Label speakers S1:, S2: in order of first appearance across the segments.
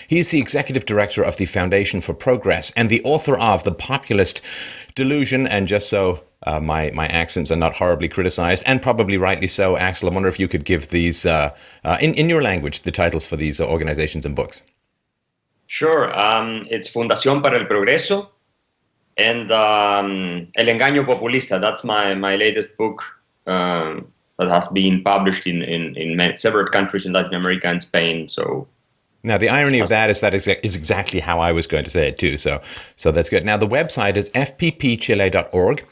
S1: He's the executive director of the Foundation for Progress and the author of The Populist Delusion. And just so my accents are not horribly criticized, and probably rightly so, Axel, I wonder if you could give these, in your language, the titles for these organizations and books.
S2: Sure. It's Fundación para el Progreso and El Engaño Populista. That's my latest book that has been published in several countries in Latin America and Spain. So
S1: now the irony of that is exactly how I was going to say it too. So that's good. Now the website is fppchile.org.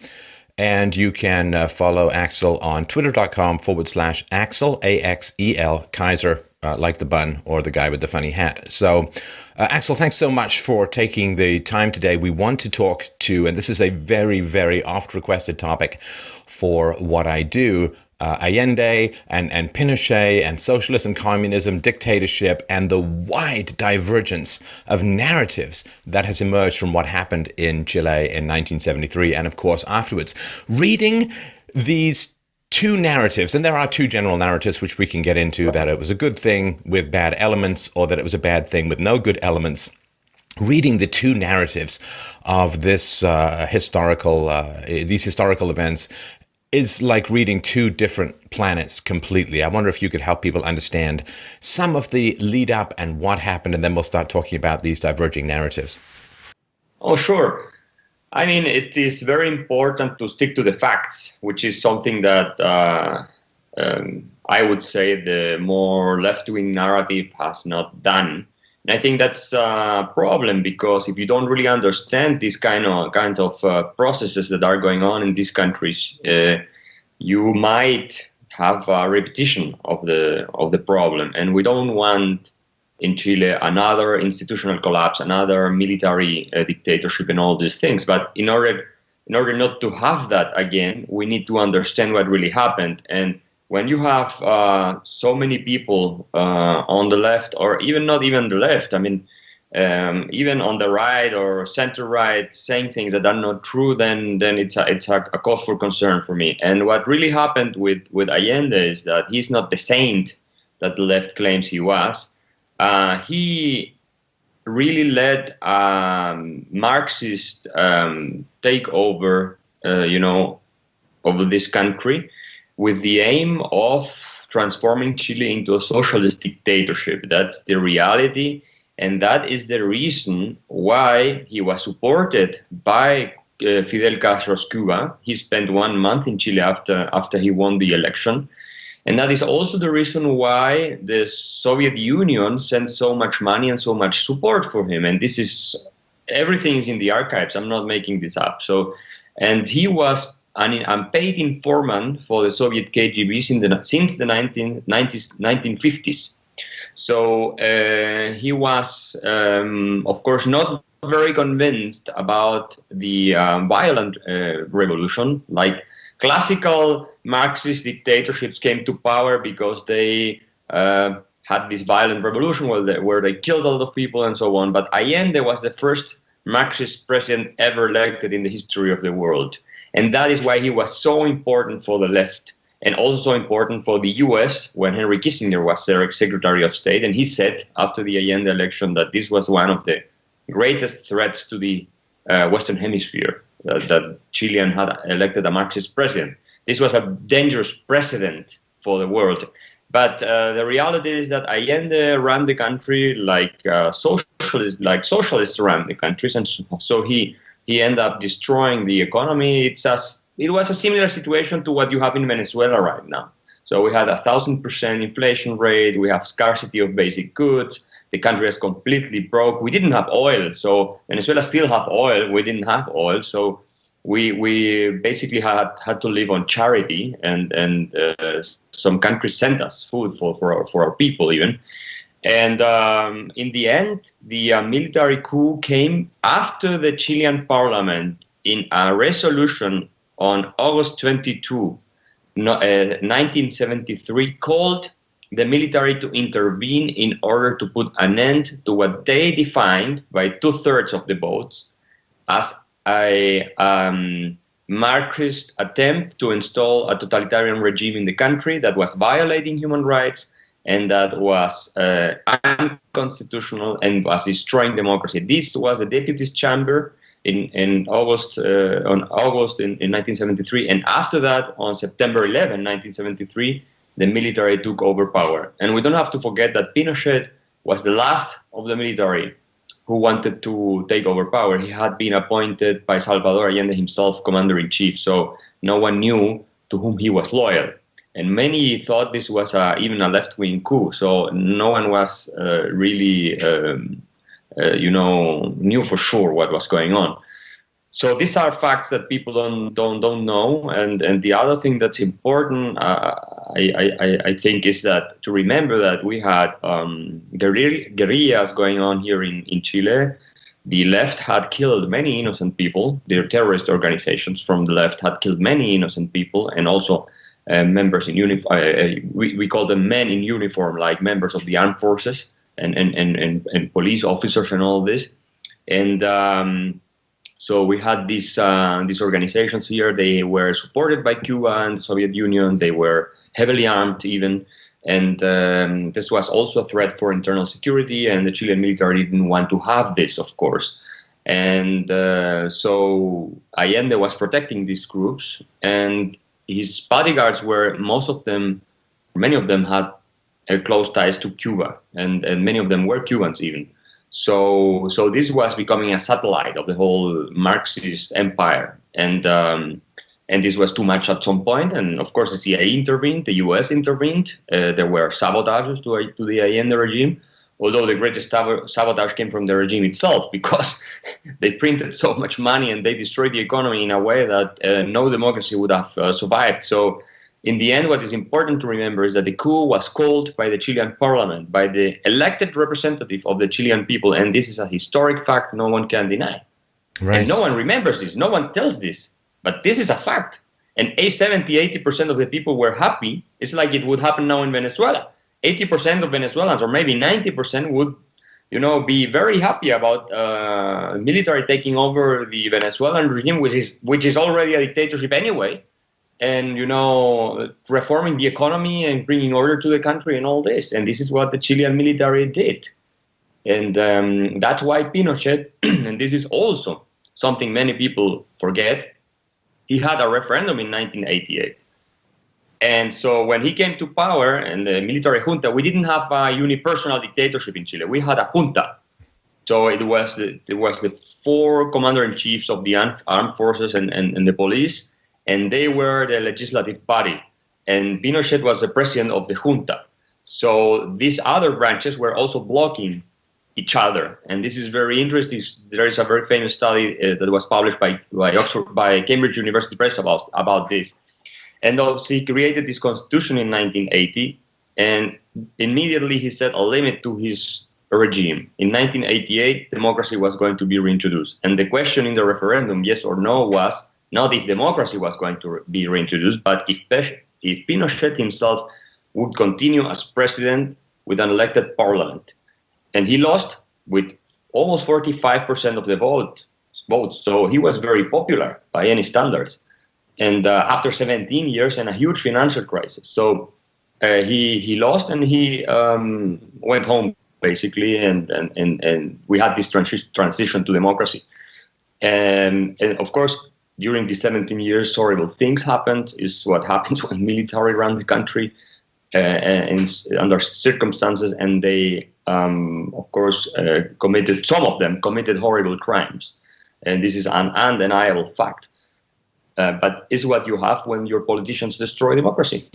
S1: And you can follow Axel on twitter.com/Axel, A-X-E-L, Kaiser, like the bun or the guy with the funny hat. So, Axel, thanks so much for taking the time today. We want to talk to, and this is a very, very oft-requested topic for what I do, Allende and Pinochet and socialism, communism, dictatorship, and the wide divergence of narratives that has emerged from what happened in Chile in 1973 and, of course, afterwards. Reading these two narratives, and there are two general narratives which we can get into, that it was a good thing with bad elements or that it was a bad thing with no good elements. Reading the two narratives of this these historical events is like reading two different planets completely. I wonder if you could help people understand some of the lead up and what happened, and then we'll start talking about these diverging narratives.
S2: Oh, sure. I mean, it is very important to stick to the facts, which is something that I would say the more left-wing narrative has not done. And I think that's a problem, because if you don't really understand these kind of processes that are going on in these countries, you might have a repetition of the problem. And we don't want in Chile another institutional collapse, another military dictatorship, and all these things. But in order not to have that again, we need to understand what really happened. And when you have so many people on the left, or even not even the left, I mean, even on the right or center right, saying things that are not true, then it's a cause for concern for me. And what really happened with Allende is that he's not the saint that the left claims he was. He really led Marxist takeover, over this country, with the aim of transforming Chile into a socialist dictatorship. That's the reality, and that is the reason why he was supported by Fidel Castro's Cuba. He spent 1 month in Chile after he won the election. And that is also the reason why the Soviet Union sent so much money and so much support for him. And everything is in the archives. I'm not making this up. And he was an unpaid informant for the Soviet KGB since the 1950s. So he was, of course, not very convinced about the violent revolution. Like classical Marxist dictatorships came to power because they had this violent revolution where they killed a lot of people and so on. But Allende was the first Marxist president ever elected in the history of the world. And that is why he was so important for the left, and also important for the US when Henry Kissinger was their Secretary of State. And he said after the Allende election that this was one of the greatest threats to the Western Hemisphere, that Chilean had elected a Marxist president. This was a dangerous precedent for the world. But the reality is that Allende ran the country like socialists ran the countries, and so he ended up destroying the economy. It was a similar situation to what you have in Venezuela right now. So we had 1,000% inflation rate. We have scarcity of basic goods. The country is completely broke. We didn't have oil, so Venezuela still have oil. We didn't have oil, so we basically had to live on charity, and some countries sent us food for our people even. And in the end, the military coup came after the Chilean parliament, in a resolution on August 22, 1973, called the military to intervene in order to put an end to what they defined by 2/3 of the votes as a Marxist attempt to install a totalitarian regime in the country that was violating human rights and that was unconstitutional and was destroying democracy. This was the deputies' chamber in August in 1973, and after that, on September 11, 1973, the military took over power. And we don't have to forget that Pinochet was the last of the military who wanted to take over power. He had been appointed by Salvador Allende himself commander-in-chief, so no one knew to whom he was loyal. And many thought this was even a left-wing coup, so no one was really, knew for sure what was going on. So these are facts that people don't know. And the other thing that's important, I think, is that to remember that we had guerrillas going on here in Chile. The left had killed many innocent people. Their terrorist organizations from the left had killed many innocent people, and also members in uniform. We call them men in uniform, like members of the armed forces and police officers and all this. And so we had these organizations here. They were supported by Cuba and the Soviet Union. They were heavily armed even. And this was also a threat for internal security. And the Chilean military didn't want to have this, of course. And so Allende was protecting these groups. And his bodyguards many of them had close ties to Cuba. And many of them were Cubans even. So this was becoming a satellite of the whole Marxist empire, and this was too much at some point. And of course, the CIA intervened, the U.S. intervened. There were sabotages to the Allende regime, although the greatest sabotage came from the regime itself, because they printed so much money and they destroyed the economy in a way that no democracy would have survived. So in the end, what is important to remember is that the coup was called by the Chilean parliament, by the elected representative of the Chilean people. And this is a historic fact no one can deny. Right. And no one remembers this. No one tells this. But this is a fact. And 80% of the people were happy. It's like it would happen now in Venezuela. 80% of Venezuelans, or maybe 90%, would be very happy about military taking over the Venezuelan regime, which is already a dictatorship anyway. And, reforming the economy and bringing order to the country and all this. And this is what the Chilean military did. And that's why Pinochet, and this is also something many people forget, he had a referendum in 1988. And so when he came to power and the military junta, we didn't have a unipersonal dictatorship in Chile. We had a junta. So it was the four commander-in-chiefs of the armed forces and the police, and they were the legislative body. And Pinochet was the president of the junta. So these other branches were also blocking each other. And this is very interesting. There is a very famous study that was published by Cambridge University Press about this. And also he created this constitution in 1980, and immediately he set a limit to his regime. In 1988, democracy was going to be reintroduced. And the question in the referendum, yes or no, was not if democracy was going to be reintroduced, but if Pinochet himself would continue as president with an elected parliament. And he lost with almost 45% of the votes. So he was very popular by any standards. And after 17 years and a huge financial crisis. So he lost, and he went home, basically, and we had this transition to democracy. And of course, during these 17 years, horrible things happened, is what happens when military run the country and under circumstances, and they, of course, some of them committed horrible crimes. And this is an undeniable fact. But it's what you have when your politicians destroy democracy,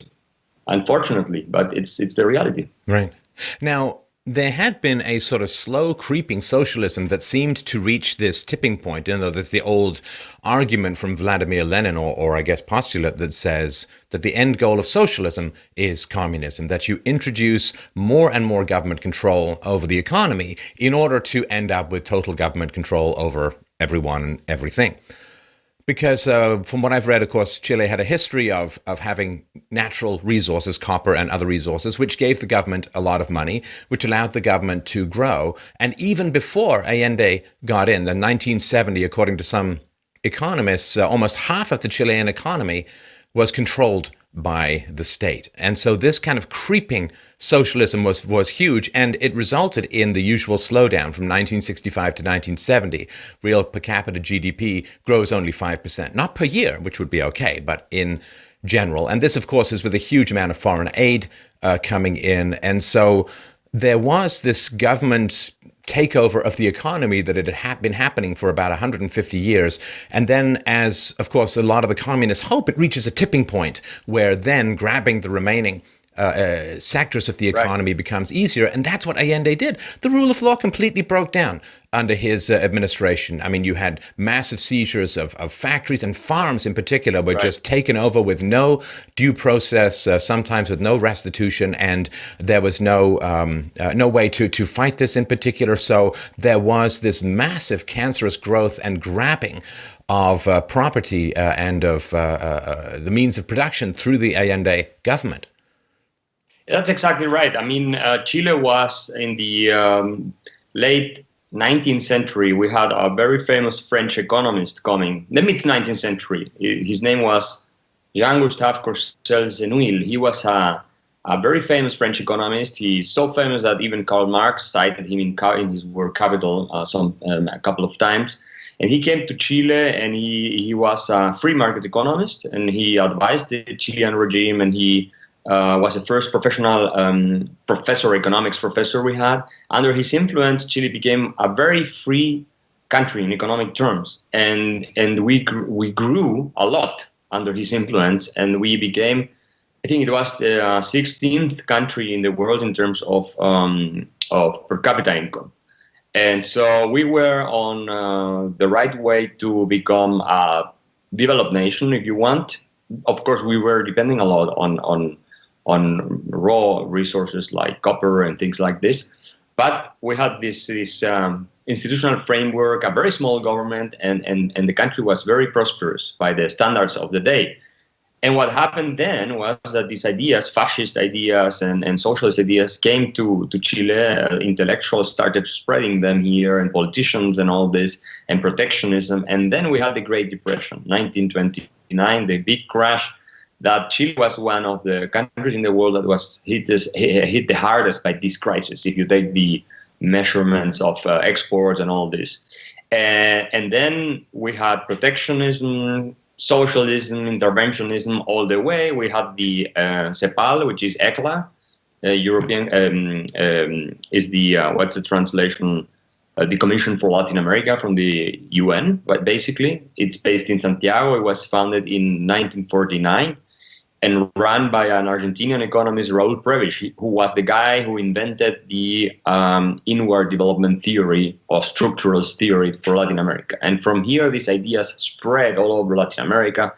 S2: unfortunately. But it's the reality.
S1: Right. Now, there had been a sort of slow creeping socialism that seemed to reach this tipping point. There's the old argument from Vladimir Lenin, or I guess postulate, that says that the end goal of socialism is communism, that you introduce more and more government control over the economy in order to end up with total government control over everyone and everything. Because from what I've read, of course, Chile had a history of having natural resources, copper and other resources, which gave the government a lot of money, which allowed the government to grow. And even before Allende got in 1970, according to some economists, almost half of the Chilean economy was controlled by the state. And so this kind of creeping socialism was huge, and it resulted in the usual slowdown from 1965 to 1970. Real per capita GDP grows only 5%, not per year, which would be okay, but in general. And this, of course, is with a huge amount of foreign aid coming in. And so there was this government takeover of the economy that it had been happening for about 150 years. And then, as, of course, a lot of the communists hope, it reaches a tipping point where then grabbing the remaining sectors of the economy becomes easier. And that's what Allende did. The rule of law completely broke down under his administration. I mean, you had massive seizures of factories, and farms in particular were just taken over with no due process, sometimes with no restitution, and there was no way to fight this in particular. So there was this massive cancerous growth and grabbing of property and of the means of production through the Allende government.
S2: That's exactly right. I mean, Chile was in the late 19th century. We had a very famous French economist coming, the mid-19th century. His name was Jean-Gustave Courcelles-Zenouil. He was a very famous French economist. He's so famous that even Karl Marx cited him in his work Capital a couple of times. And he came to Chile, and he was a free market economist, and he advised the Chilean regime, and he was the first professional economics professor we had. Under his influence, Chile became a very free country in economic terms, and we grew a lot under his influence, and we became, I think it was the 16th country in the world in terms of per capita income. And so we were on the right way to become a developed nation, if you want. Of course, we were depending a lot on raw resources like copper and things like this. But we had this institutional framework, a very small government, and the country was very prosperous by the standards of the day. And what happened then was that these ideas, fascist ideas and socialist ideas, came to Chile. Intellectuals started spreading them here, and politicians and all this, and protectionism. And then we had the Great Depression, 1929, the big crash, that Chile was one of the countries in the world that was hit the hardest by this crisis, if you take the measurements of exports and all this. And then we had protectionism, socialism, interventionism all the way. We had the CEPAL, which is ECLA, European, is the, what's the translation? The Commission for Latin America from the UN, but basically it's based in Santiago. It was founded in 1949 and run by an Argentinian economist, Raúl Prebisch, who was the guy who invented the inward development theory or structuralist theory for Latin America. And from here, these ideas spread all over Latin America.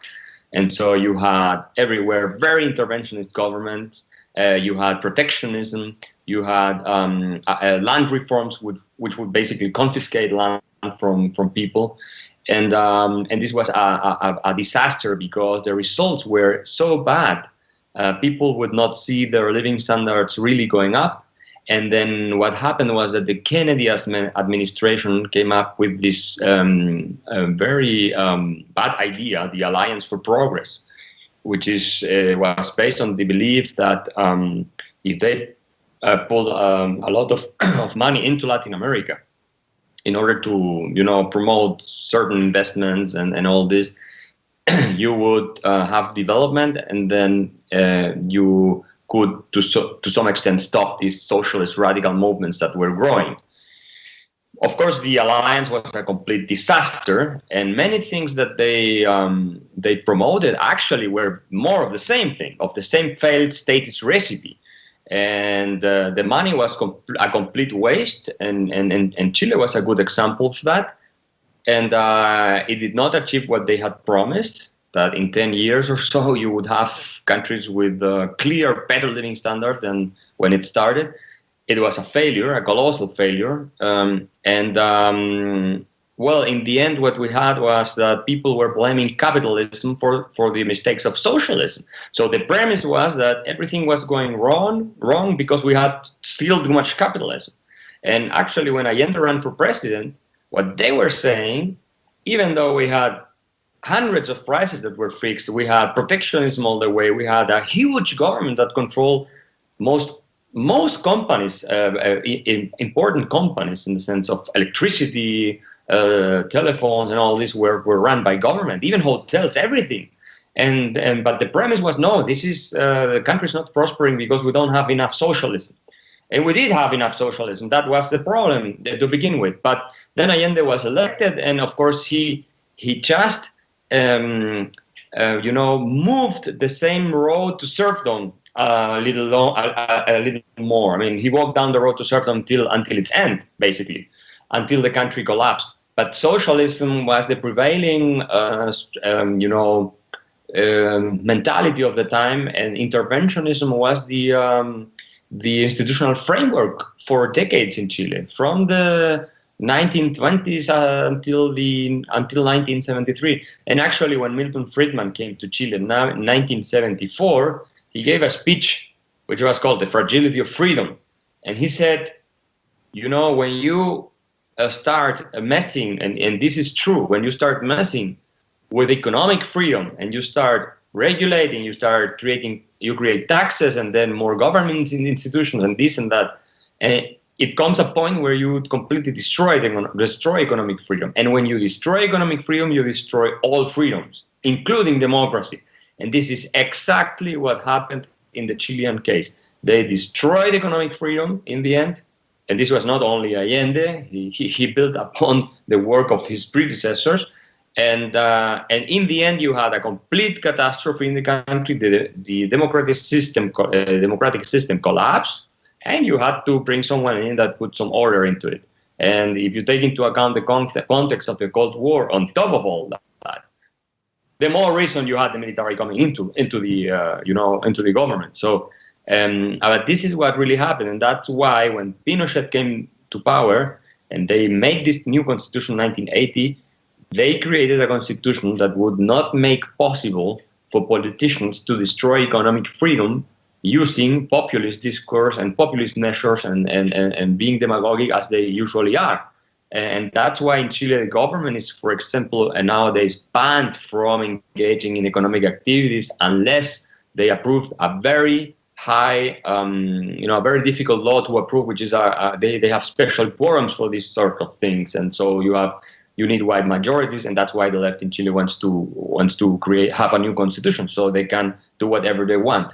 S2: And so you had everywhere very interventionist governments. You had protectionism. You had land reforms, which would basically confiscate land from people. And this was a disaster because the results were so bad. People would not see their living standards really going up. And then what happened was that the Kennedy administration came up with this very bad idea, the Alliance for Progress, which was based on the belief that if they pulled a lot of money into Latin America, in order to, promote certain investments and all this, you would have development, and then you could, to some extent, stop these socialist radical movements that were growing. Of course, the alliance was a complete disaster, and many things that they promoted actually were more of the same thing, of the same failed statist recipe. And the money was a complete waste, and Chile was a good example of that. And it did not achieve what they had promised, that in 10 years or so you would have countries with a clear, better living standard than when it started. It was a failure, a colossal failure. Well, in the end, what we had was that people were blaming capitalism for the mistakes of socialism. So the premise was that everything was going wrong because we had still too much capitalism. And actually, when Allende ran for president, what they were saying, even though we had hundreds of prices that were fixed. We had protectionism all the way. We had a huge government that controlled most companies, important companies in the sense of electricity, telephones, and all this were run by government, even hotels, everything. But the premise was, no, this is the country's not prospering because we don't have enough socialism. And we did have enough socialism. That was the problem to begin with. But then Allende was elected, and of course he just moved the same road to serfdom a little more. I mean, he walked down the road to serfdom until its end, basically, until the country collapsed. But socialism was the prevailing, mentality of the time, and interventionism was the institutional framework for decades in Chile, from the 1920s until 1973. And actually, when Milton Friedman came to Chile now in 1974, he gave a speech which was called "The Fragility of Freedom," and he said, when you start messing, and this is true, when you start messing with economic freedom and you start regulating, you create taxes and then more governments and institutions and this and that, and it comes a point where you completely destroy economic freedom. And when you destroy economic freedom, you destroy all freedoms, including democracy. And this is exactly what happened in the Chilean case. They destroyed economic freedom in the end. And this was not only Allende. He built upon the work of his predecessors. And in the end, you had a complete catastrophe in the country. The democratic system collapsed, and you had to bring someone in that put some order into it. And if you take into account the context of the Cold War, on top of all that, the more reason you had the military coming into the government. So, but this is what really happened, and that's why when Pinochet came to power and they made this new constitution in 1980. They created a constitution that would not make possible for politicians to destroy economic freedom using populist discourse and populist measures and being demagogic as they usually are. And that's why in Chile the government is, for example, nowadays banned from engaging in economic activities unless they approved a very high, a very difficult law to approve, which is they have special quorums for these sort of things. And so you need wide majorities, and that's why the left in Chile wants to have a new constitution so they can do whatever they want,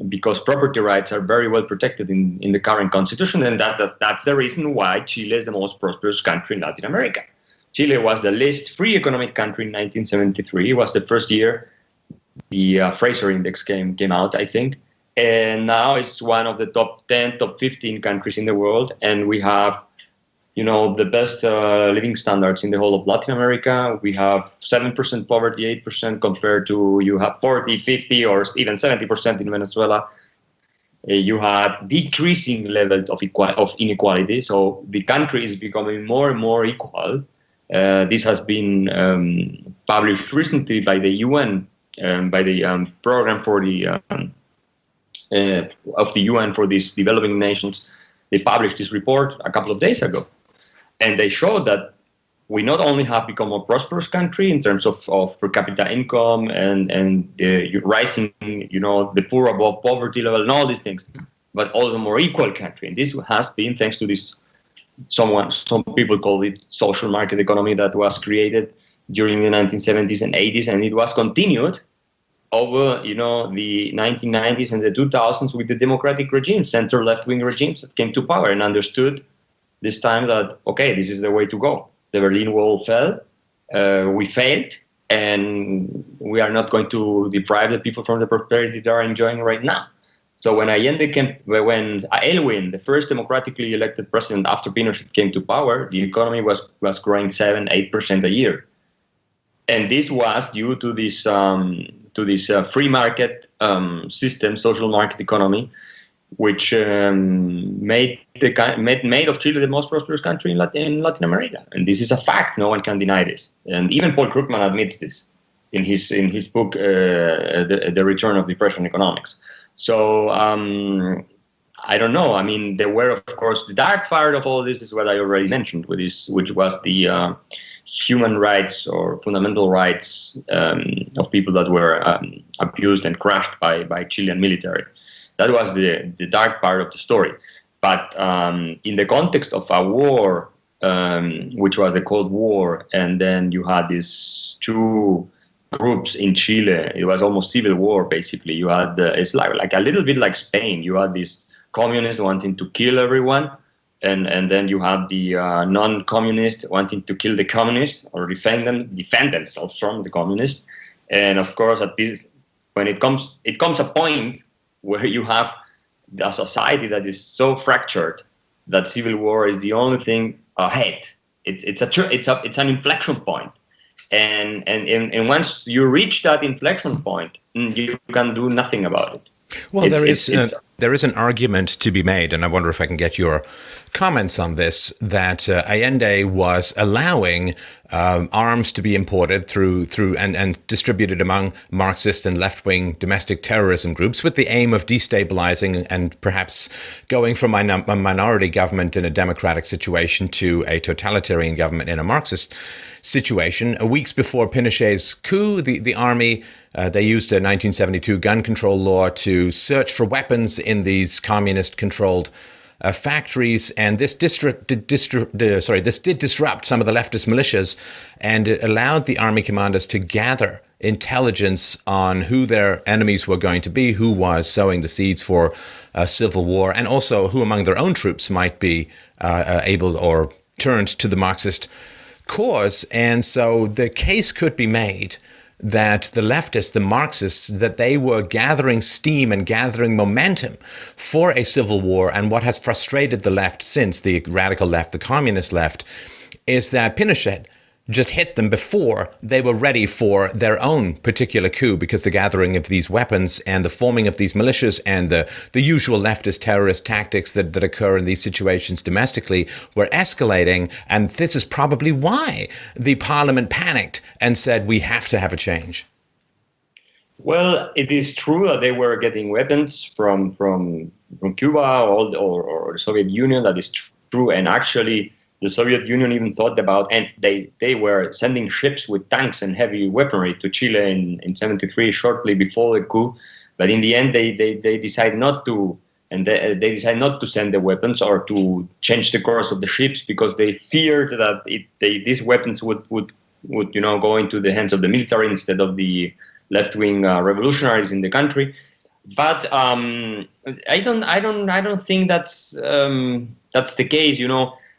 S2: because property rights are very well protected in the current constitution, and that's the reason why Chile is the most prosperous country in Latin America. Chile was the least free economic country in 1973. It was the first year the Fraser Index came out, I think, and now it's one of the top 10, top 15 countries in the world, and we have the best living standards in the whole of Latin America. We have 7% poverty, 8% compared to you have 40, 50, or even 70% in Venezuela. You have decreasing levels of inequality. So the country is becoming more and more equal. This has been published recently by the UN, by the program for of the UN for these developing nations. They published this report a couple of days ago. And they showed that we not only have become a prosperous country in terms of per capita income and the rising, the poor above poverty level and all these things, but also a more equal country. And this has been thanks to this, some people call it social market economy that was created during the 1970s and 80s, and it was continued over, the 1990s and the 2000s with the democratic regimes, center left-wing regimes that came to power and understood this time that, okay, this is the way to go. The Berlin Wall fell, we failed, and we are not going to deprive the people from the prosperity they are enjoying right now. So when Aylwin, the first democratically elected president after Pinochet came to power, the economy was growing 7-8% a year. And this was due to this free market system, social market economy, which made of Chile the most prosperous country in Latin America, and this is a fact. No one can deny this, and even Paul Krugman admits this in his book, The Return of Depression Economics. So I don't know. I mean, there were, of course, the dark part of all this is what I already mentioned, which was the human rights or fundamental rights of people that were abused and crushed by Chilean military. That was the dark part of the story. But in the context of a war, which was the Cold War, and then you had these two groups in Chile. It was almost civil war, basically. You had it's like a little bit like Spain. You had these communists wanting to kill everyone, and then you had the non-communists wanting to kill the communists or defend themselves from the communists. And of course, when it comes a point where you have a society that is so fractured that civil war is the only thing ahead. It's an inflection point. And once you reach that inflection point, you can do nothing about it.
S1: Well, there is an argument to be made, and I wonder if I can get your comments on this, that Allende was allowing arms to be imported through and distributed among Marxist and left-wing domestic terrorism groups with the aim of destabilizing and perhaps going from a minority government in a democratic situation to a totalitarian government in a Marxist situation. Weeks before Pinochet's coup, the army, they used a 1972 gun control law to search for weapons in these communist-controlled factories, and this did disrupt some of the leftist militias, and it allowed the army commanders to gather intelligence on who their enemies were going to be, who was sowing the seeds for a civil war, and also who among their own troops might be able or turned to the Marxist cause. And so the case could be made that the leftists, the Marxists, that they were gathering steam and gathering momentum for a civil war. And what has frustrated the left since, the radical left, the communist left, is that Pinochet just hit them before they were ready for their own particular coup, because the gathering of these weapons and the forming of these militias and the usual leftist terrorist tactics that occur in these situations domestically were escalating. And this is probably why the parliament panicked and said, we have to have a change.
S2: Well, it is true that they were getting weapons from Cuba or the Soviet Union. That is true. And actually, the Soviet Union even thought about, and they were sending ships with tanks and heavy weaponry to Chile in 73, shortly before the coup. But in the end, they decided not to, and they decided not to send the weapons or to change the course of the ships, because they feared that these weapons would go into the hands of the military instead of the left-wing revolutionaries in the country. But I don't think that's the case.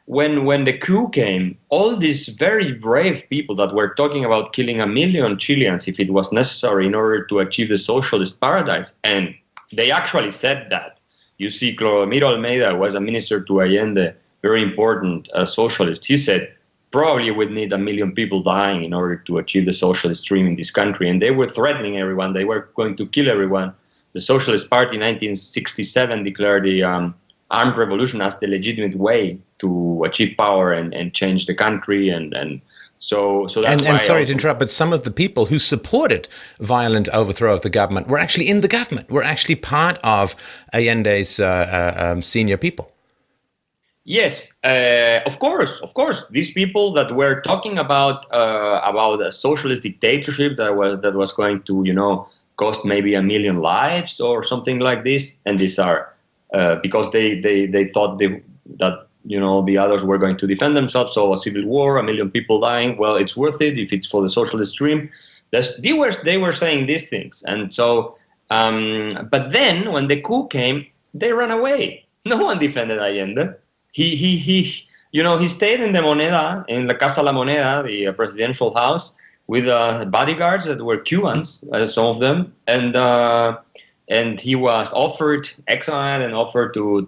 S2: When the coup came, all these very brave people that were talking about killing 1 million Chileans if it was necessary in order to achieve the socialist paradise, and they actually said that. You see, Clodomiro Almeida was a minister to Allende, very important socialist. He said, probably we'd need 1 million people dying in order to achieve the socialist dream in this country. And they were threatening everyone. They were going to kill everyone. The Socialist Party in 1967 declared the armed revolution as the legitimate way to achieve power and change the country, and so that's why. And
S1: sorry to interrupt, but some of the people who supported violent overthrow of the government were actually in the government, were actually part of Allende's senior people.
S2: Yes, of course. These people that were talking about a socialist dictatorship that was going to cost maybe 1 million lives or something like this, and these are because they thought that the others were going to defend themselves. So a civil war, 1 million people dying, well, it's worth it if it's for the socialist dream. They were saying these things, and so. But then when the coup came, they ran away. No one defended Allende. He stayed in the Moneda, in la Casa La Moneda, the presidential house, with bodyguards that were Cubans, some of them, and he was offered exile and offered to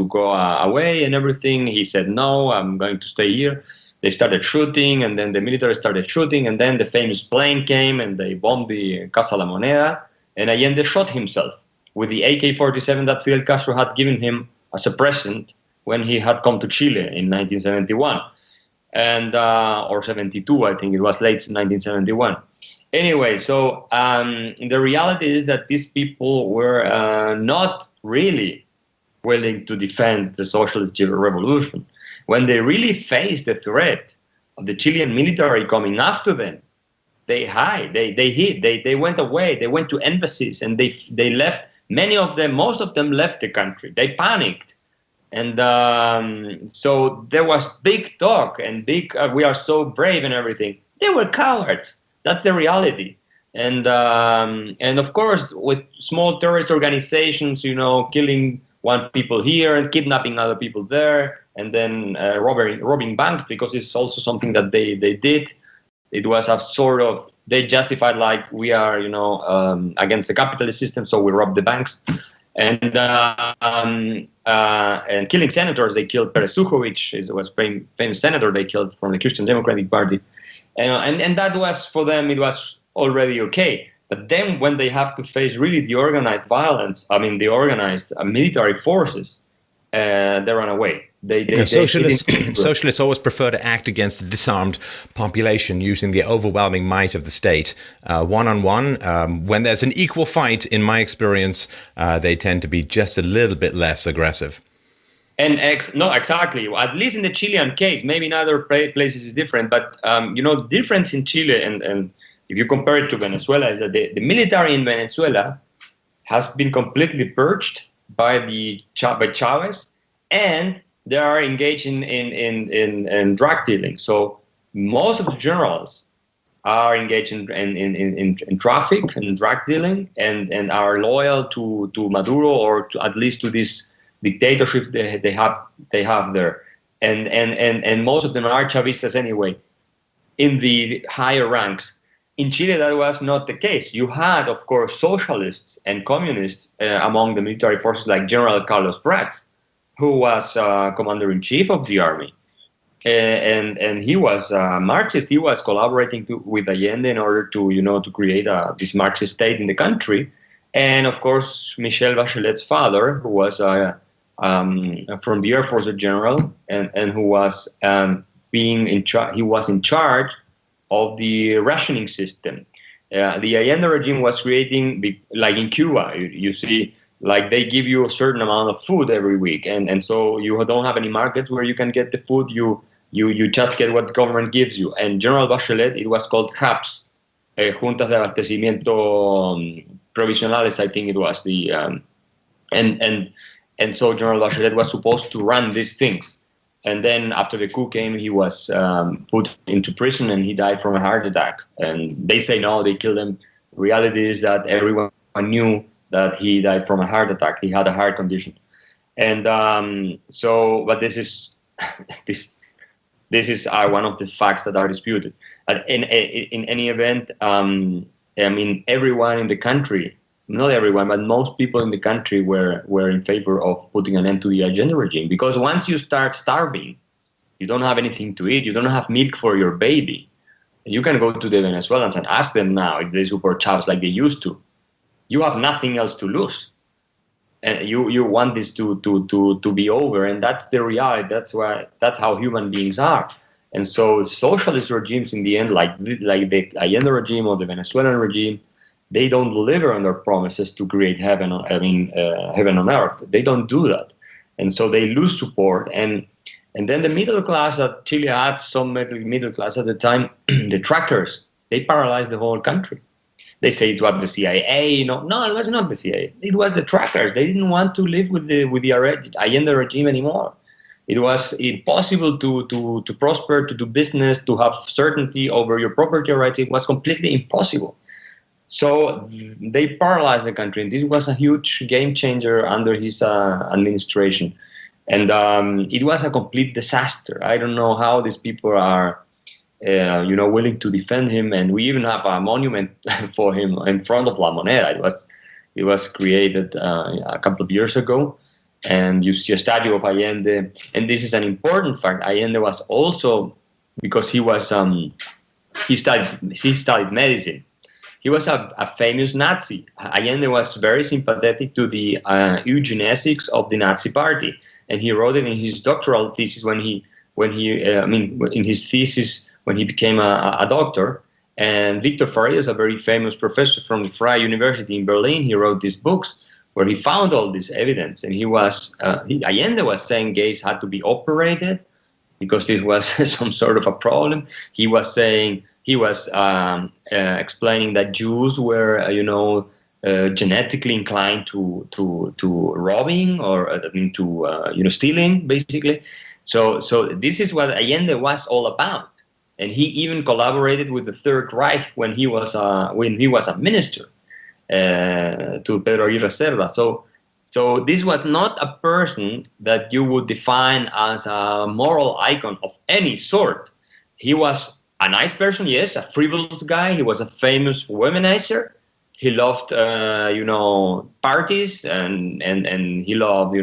S2: go away and everything. He said, no, I'm going to stay here. They started shooting, and then the military started shooting, and then the famous plane came and they bombed the Casa La Moneda, and Allende shot himself with the AK-47 that Fidel Castro had given him as a present when he had come to Chile in 1971, and or 72, I think it was late 1971. Anyway, so the reality is that these people were not really willing to defend the socialist revolution. When they really faced the threat of the Chilean military coming after them, they hide, they hid, they went away, they went to embassies, and they left. Many of them, most of them left the country. They panicked. And so there was big talk and big, we are so brave and everything. They were cowards. That's the reality. And of course, with small terrorist organizations, killing one people here and kidnapping other people there, and then robbing banks, because it's also something that they did. It was a sort of, they justified like we are, against the capitalist system, so we rob the banks. And killing senators, they killed Perez Sujovic, was a famous senator they killed from the Christian Democratic Party, and that was, for them, it was already okay. But then when they have to face really the organized violence, the organized military forces, they run away.
S1: Socialists always prefer to act against a disarmed population using the overwhelming might of the state. One-on-one, when there's an equal fight, in my experience, they tend to be just a little bit less aggressive.
S2: And no, exactly. At least in the Chilean case, maybe in other places is different. But the difference in Chile, and if you compare it to Venezuela, is that the military in Venezuela has been completely purged by Chavez, and they are engaged in drug dealing. So most of the generals are engaged in traffic and drug dealing, and are loyal to Maduro, or at least to this dictatorship they have there. And most of them are Chavistas anyway, in the higher ranks. In Chile, that was not the case. You had, of course, socialists and communists among the military forces, like General Carlos Prats, who was commander-in-chief of the army. And he was a Marxist. He was collaborating with Allende in order to create this Marxist state in the country. And, of course, Michelle Bachelet's father, who was from the Air Force, a general, and who was he was in charge of the rationing system. The Allende regime was creating, like in Cuba, you see, like they give you a certain amount of food every week, and so you don't have any markets where you can get the food. You just get what the government gives you. And General Bachelet, it was called JAPS, Juntas de Abastecimiento Provisionales, I think it was the and so General Bachelet was supposed to run these things. And then after the coup came, he was put into prison, and he died from a heart attack. And they say no, they killed him. Reality is that everyone knew that he died from a heart attack. He had a heart condition. And but this is one of the facts that are disputed. In any event, everyone in the country, not everyone, but most people in the country were in favor of putting an end to the Allende regime, because once you start starving, you don't have anything to eat, you don't have milk for your baby. You can go to the Venezuelans and ask them now if they support Chavez like they used to. You have nothing else to lose, and you want this to be over, and that's the reality. That's how human beings are. And so socialist regimes, in the end, like the Allende regime or the Venezuelan regime, they don't deliver on their promises to create heaven on earth. They don't do that, and so they lose support. And then the middle class that Chile had, some middle class at the time, the trackers, they paralyzed the whole country. They say it was the CIA. No, it was not the CIA. It was the trackers. They didn't want to live with the Allende regime anymore. It was impossible to prosper, to do business, to have certainty over your property rights. It was completely impossible. So they paralyzed the country, and this was a huge game changer under his administration. And it was a complete disaster. I don't know how these people are, willing to defend him. And we even have a monument for him in front of La Moneda. It was created a couple of years ago, and you see a statue of Allende. And this is an important fact. Allende was also, because he was he studied medicine. He was a famous Nazi. Allende was very sympathetic to the eugenetics of the Nazi Party, and he wrote it in his doctoral thesis when he became a doctor. And Victor Faria is a very famous professor from the Freie University in Berlin. He wrote these books where he found all this evidence, and Allende was saying gays had to be operated because this was some sort of a problem. He was saying, explaining that Jews were, genetically inclined to robbing, or stealing, basically. So this is what Allende was all about, and he even collaborated with the Third Reich when he was a minister to Pedro Aguirre Cerda. So this was not a person that you would define as a moral icon of any sort. He was a nice person, yes, a frivolous guy. He was a famous womanizer. He loved, parties, and he loved,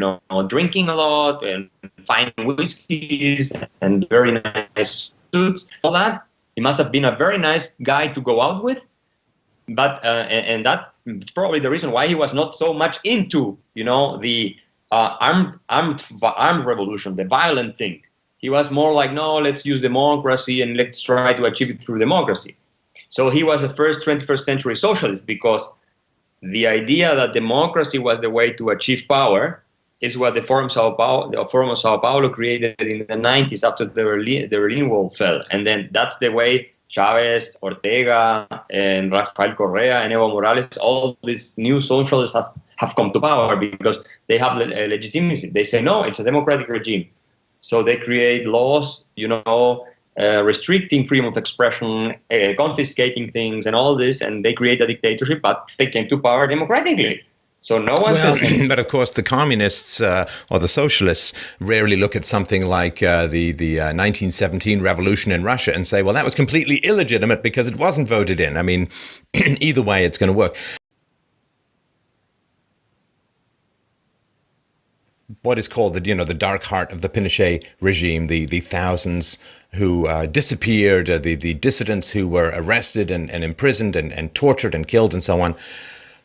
S2: drinking a lot and fine whiskeys and very nice suits, all that. He must have been a very nice guy to go out with. But and that's probably the reason why he was not so much into the armed revolution, the violent thing. He was more like, no, let's use democracy and let's try to achieve it through democracy. So he was the first 21st century socialist, because the idea that democracy was the way to achieve power is what the Forum of Sao Paulo created in the 90s after the Berlin Wall fell, and then that's the way Chavez, Ortega, and Rafael Correa, and Evo Morales, all these new socialists have come to power, because they have legitimacy. They say, no, it's a democratic regime. So they create laws, restricting freedom of expression, confiscating things, and all this, and they create a dictatorship, but they came to power democratically. So no one says anything.
S1: But of course, the communists or the socialists rarely look at something like the 1917 revolution in Russia and say, well, that was completely illegitimate because it wasn't voted in. I mean, either way, it's going to work. What is called the dark heart of the Pinochet regime, the thousands who disappeared, the dissidents who were arrested and imprisoned and tortured and killed and so on.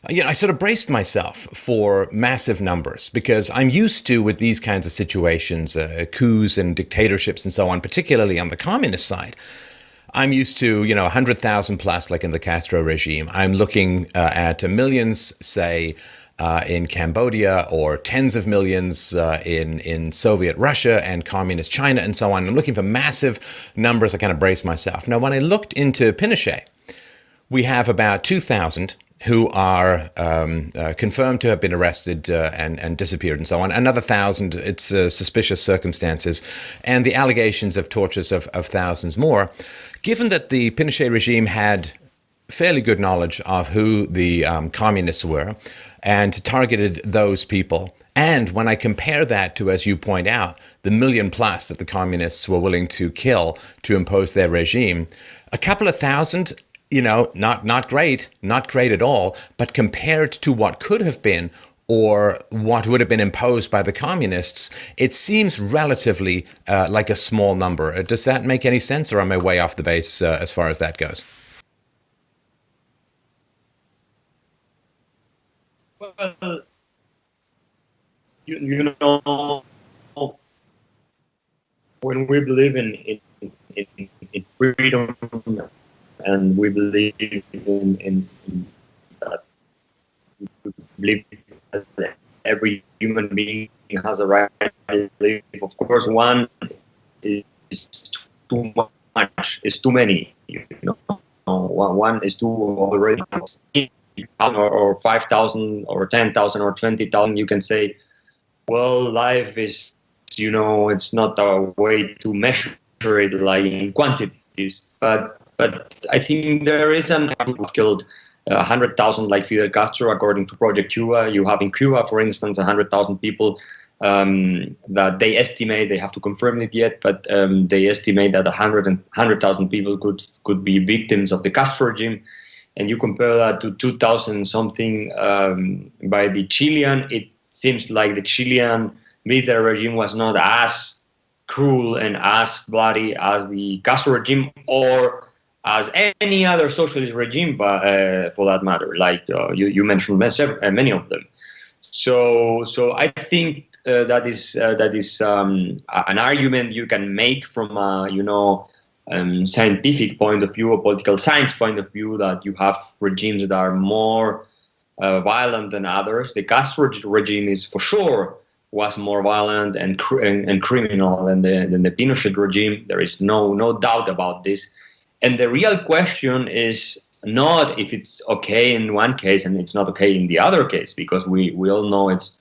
S1: I sort of braced myself for massive numbers, because I'm used to, with these kinds of situations, coups and dictatorships and so on, particularly on the communist side, I'm used to, 100,000 plus, like in the Castro regime. I'm looking at millions, say, in Cambodia, or tens of millions in Soviet Russia and communist China and so on. I'm looking for massive numbers. I kind of braced myself. Now, when I looked into Pinochet, we have about 2,000 who are confirmed to have been arrested and disappeared and so on. Another 1,000, it's suspicious circumstances, and the allegations of tortures of thousands more. Given that the Pinochet regime had fairly good knowledge of who the communists were and targeted those people, and when I compare that to, as you point out, the million plus that the communists were willing to kill to impose their regime, a couple of thousand, not great at all, but compared to what could have been or what would have been imposed by the communists, it seems relatively like a small number. Does that make any sense, or am I way off the base as far as that goes?
S2: Well, when we believe in freedom, and we believe in that, we believe that every human being has a right to live. Of course, one is too much, is too many. One is too already. Or 5,000 or 10,000 or 20,000, you can say, well, life is, it's not a way to measure it like in quantities. But I think there is an killed 100,000 like Fidel Castro, according to Project Cuba. You have in Cuba, for instance, 100,000 people that they estimate, they have to confirm it yet, but they estimate that 100,000 people could be victims of the Castro regime. And you compare that to 2,000 something by the Chilean, it seems like the Chilean military regime was not as cruel and as bloody as the Castro regime, or as any other socialist regime, for that matter. Like you mentioned many of them. So I think that is an argument you can make from scientific point of view, or political science point of view, that you have regimes that are more violent than others. The Castro regime is for sure was more violent and criminal than the Pinochet regime. There is no doubt about this. And the real question is not if it's okay in one case and it's not okay in the other case, because we all know it's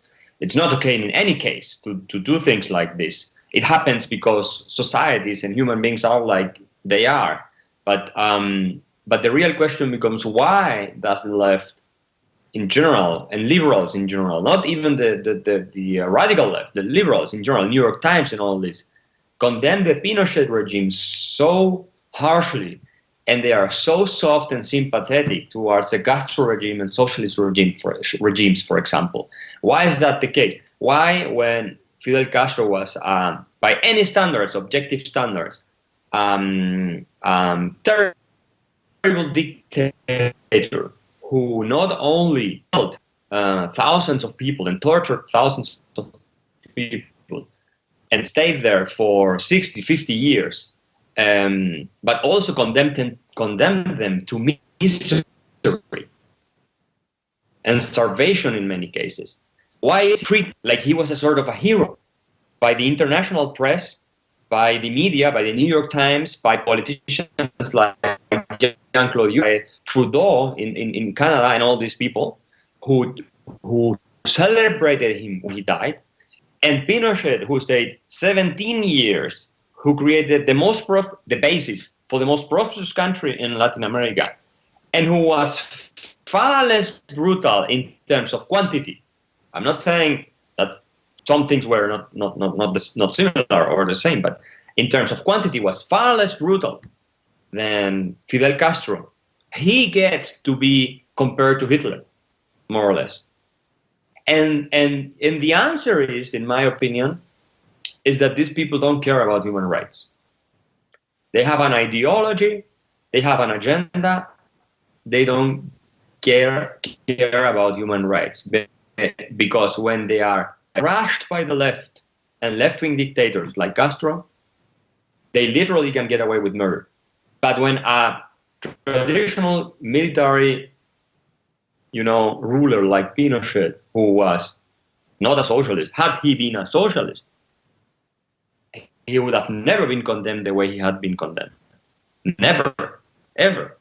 S2: not okay in any case to do things like this. It happens because societies and human beings are like they are. But the real question becomes, why does the left in general and liberals in general, not even the radical left, the liberals in general, New York Times and all this, condemn the Pinochet regime so harshly, and they are so soft and sympathetic towards the Castro regime and socialist regimes, for example? Why is that the case? Why, when Fidel Castro was, by any standards, objective standards, terrible dictator who not only killed thousands of people and tortured thousands of people and stayed there for 60, 50 years, but also condemned them to misery and starvation in many cases. Why is he treated like he was a sort of a hero by the international press, by the media, by the New York Times, by politicians like Jean-Claude Juncker, Trudeau in Canada, and all these people who celebrated him when he died, and Pinochet, who stayed 17 years, who created the basis for the most prosperous country in Latin America, and who was far less brutal in terms of quantity. I'm not saying that some things were not similar or the same, but in terms of quantity was far less brutal than Fidel Castro. He gets to be compared to Hitler, more or less. And the answer is, in my opinion, is that these people don't care about human rights. They have an ideology, they have an agenda, they don't care about human rights. Because when they are crushed by the left and left-wing dictators like Castro, they literally can get away with murder. But when a traditional military, ruler like Pinochet, who was not a socialist, had he been a socialist, he would have never been condemned the way he had been condemned. Never, ever.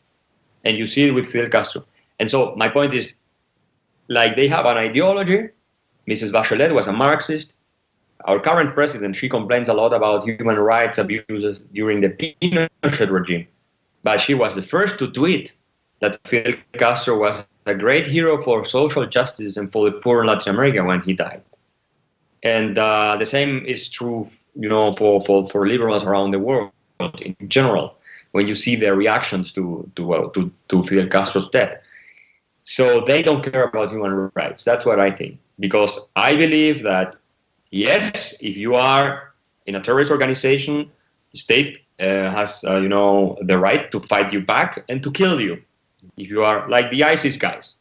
S2: And you see it with Fidel Castro. And so my point is, like, they have an ideology. Mrs. Bachelet was a Marxist. Our current president, she complains a lot about human rights abuses during the Pinochet regime. But she was the first to tweet that Fidel Castro was a great hero for social justice and for the poor in Latin America when he died. And the same is true, for liberals around the world in general, when you see their reactions to Fidel Castro's death. So they don't care about human rights. That's what I think. Because I believe that, yes, if you are in a terrorist organization, the state has, the right to fight you back and to kill you. If you are like the ISIS guys,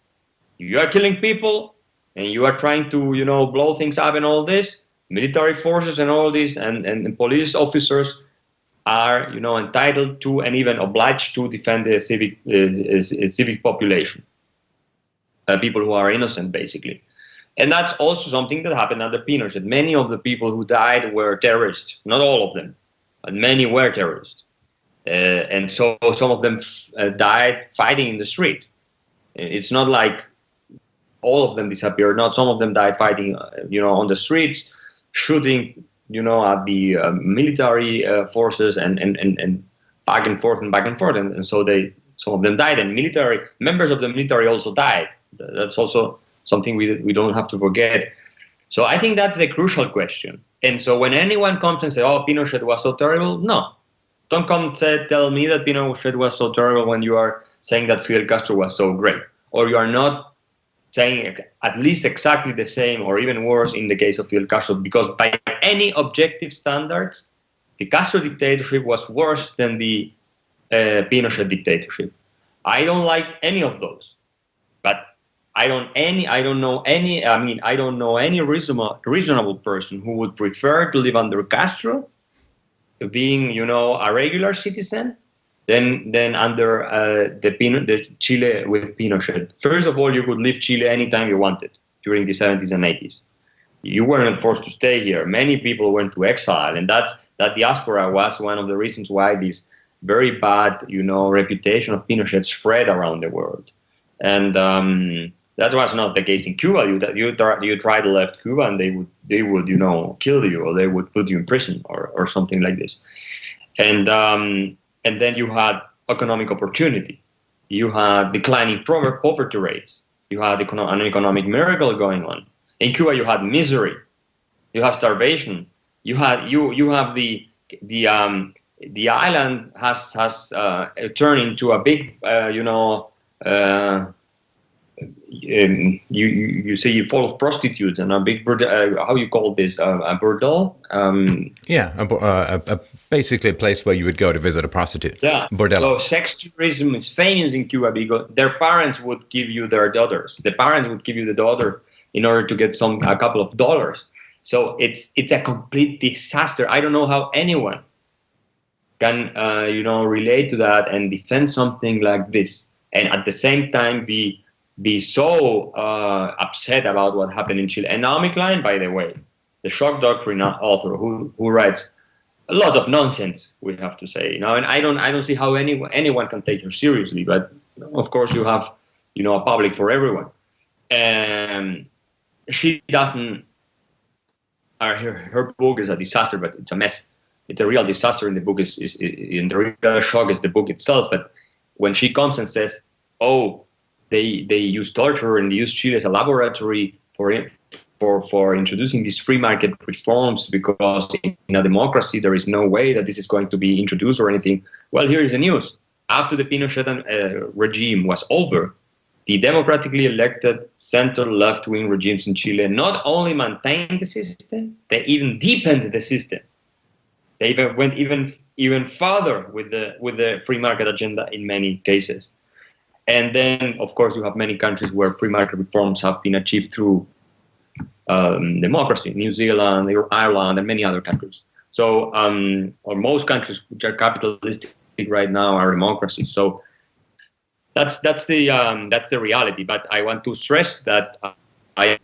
S2: if you are killing people and you are trying to, blow things up and all this, military forces and all this, and police officers are, entitled to and even obliged to defend the civic population. People who are innocent, basically. And that's also something that happened under Pinochet. Many of the people who died were terrorists. Not all of them, but many were terrorists. And so some of them died fighting in the street. It's not like all of them disappeared. Not some of them died fighting, on the streets, shooting, at the military forces and back and forth. And so some of them died, and members of the military also died. That's also something we don't have to forget. So I think that's the crucial question. And so when anyone comes and says, "Oh, Pinochet was so terrible," no, don't come tell me that Pinochet was so terrible when you are saying that Fidel Castro was so great, or you are not saying at least exactly the same or even worse in the case of Fidel Castro, because by any objective standards, the Castro dictatorship was worse than the Pinochet dictatorship. I don't like any of those, but I don't know any reasonable person who would prefer to live under Castro, to being, a regular citizen, than under the Chile with Pinochet. First of all, you could leave Chile anytime you wanted during the 70s and 80s. You weren't forced to stay here. Many people went to exile, and that diaspora was one of the reasons why this very bad, reputation of Pinochet spread around the world. And that was not the case in Cuba. You try to left Cuba, and they would kill you, or they would put you in prison, or something like this. And then you had economic opportunity. You had declining poverty rates. You had an economic miracle going on. In Cuba, you had misery. You have starvation. You have the island has turned into a big you say full of prostitutes and a big how you call this a bordel?
S1: Basically a place where you would go to visit a prostitute.
S2: Yeah,
S1: bordello.
S2: So sex tourism is famous in Cuba because their parents would give you their daughters. The parents would give you the daughter in order to get a couple of dollars. So it's a complete disaster. I don't know how anyone can relate to that and defend something like this, and at the same time be so upset about what happened in Chile. And Naomi Klein, by the way, the shock doctrine author who writes a lot of nonsense, we have to say, and I don't see how anyone can take her seriously. But of course, you have a public for everyone, and she doesn't. Her book is a disaster, but it's a mess. It's a real disaster. In the book is in the real shock is the book itself. But when she comes and says, "Oh, they use torture and they use Chile as a laboratory for introducing these free market reforms because in a democracy there is no way that this is going to be introduced or anything." Well, here is the news. After the Pinochet regime was over, the democratically elected center left-wing regimes in Chile not only maintained the system, they even deepened the system. They went even further with the free market agenda in many cases. And then, of course, you have many countries where free market reforms have been achieved through democracy, New Zealand, Ireland, and many other countries. So, or most countries which are capitalistic right now are democracies. So that's the reality. But I want to stress that I